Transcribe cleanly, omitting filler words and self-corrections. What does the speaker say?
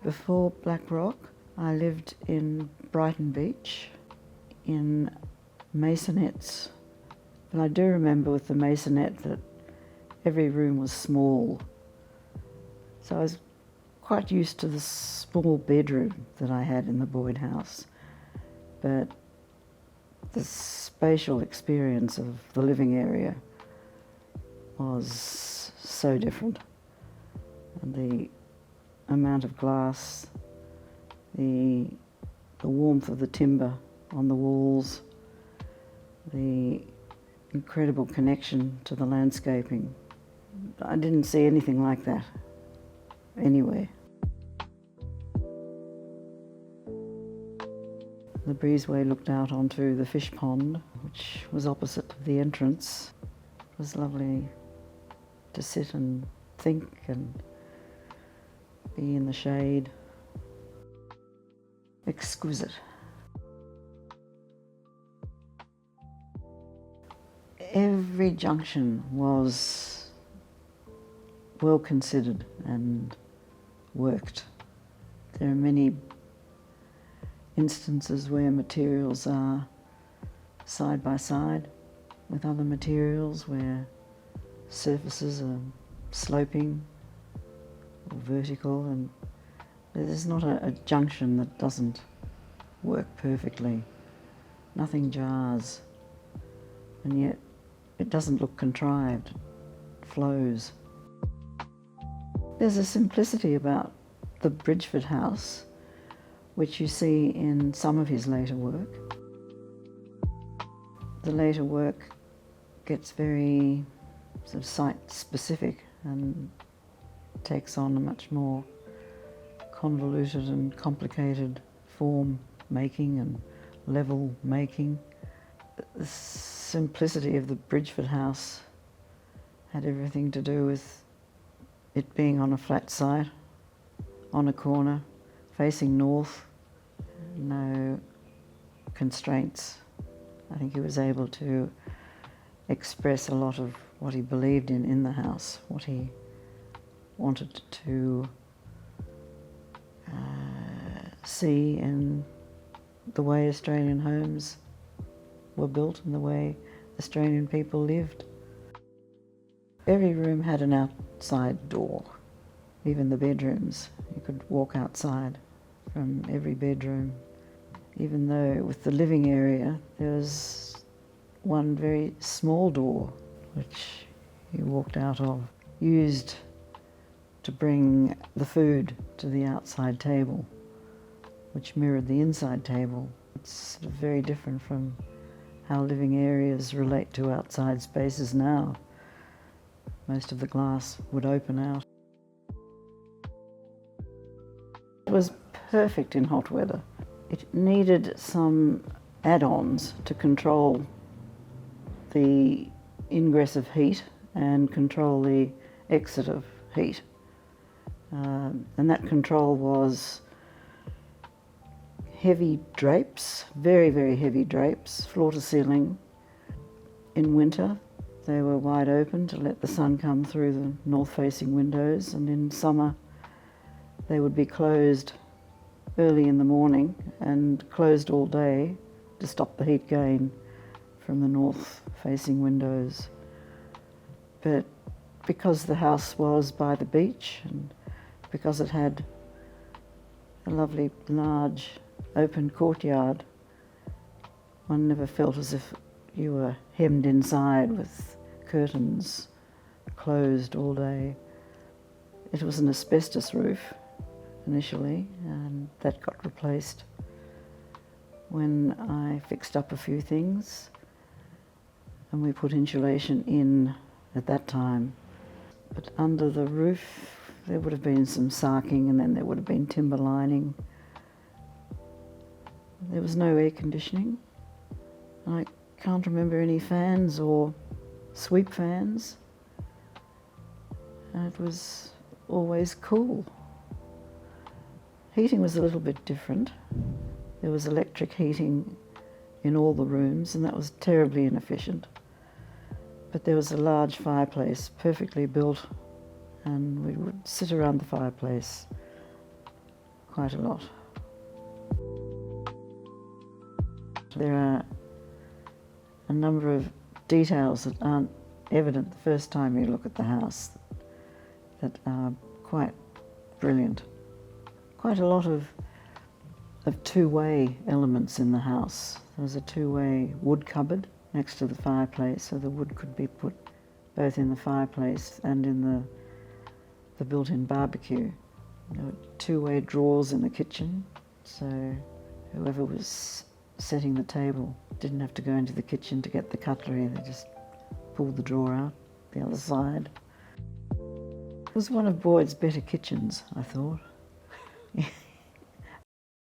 Before Black Rock, I lived in Brighton Beach in masonettes. And I do remember with the masonette that every room was small. So I was quite used to the small bedroom that I had in the Boyd house. But the spatial experience of the living area was so different. And the amount of glass, the warmth of the timber on the walls, the incredible connection to the landscaping. I didn't see anything like that anywhere. The breezeway looked out onto the fish pond, which was opposite the entrance. It was lovely to sit and think and be in the shade. Exquisite. Every junction was well considered and worked. There are many instances where materials are side by side with other materials, where surfaces are sloping or vertical, and there's not a junction that doesn't work perfectly. Nothing jars, and yet it doesn't look contrived. It flows. There's a simplicity about the Bridford House which you see in some of his later work. The later work gets very sort of site-specific and takes on a much more convoluted and complicated form making and level making. The simplicity of the Bridford House had everything to do with it being on a flat site, on a corner, facing north, no constraints. I think he was able to express a lot of what he believed in the house, what he wanted to see in the way Australian homes were built and the way Australian people lived. Every room had an outside door, even the bedrooms. You could walk outside from every bedroom, even though with the living area there was one very small door which you walked out of, used to bring the food to the outside table, which mirrored the inside table. It's sort of very different from how living areas relate to outside spaces now. Most of the glass would open out. It was perfect in hot weather. It needed some add-ons to control the ingress of heat and control the exit of heat. And that control was heavy drapes, very, very heavy drapes, floor to ceiling. In winter, they were wide open to let the sun come through the north-facing windows, and in summer, they would be closed early in the morning and closed all day to stop the heat gain from the north-facing windows. But because the house was by the beach and because it had a lovely large open courtyard, one never felt as if you were hemmed inside with curtains closed all day. It was an asbestos roof initially, and that got replaced when I fixed up a few things, and we put insulation in at that time. But under the roof there would have been some sarking, and then there would have been timber lining. There was no air conditioning. I can't remember any fans or sweep fans. And it was always cool. Heating was a little bit different. There was electric heating in all the rooms, and that was terribly inefficient. But there was a large fireplace, perfectly built, and we would sit around the fireplace quite a lot. There are a number of details that aren't evident the first time you look at the house that are quite brilliant. Quite a lot of two-way elements in the house. There's a two-way wood cupboard next to the fireplace, so the wood could be put both in the fireplace and in the built-in barbecue. There were two-way drawers in the kitchen, so whoever was setting the table didn't have to go into the kitchen to get the cutlery. They just pulled the drawer out the other side. It was one of Boyd's better kitchens, I thought.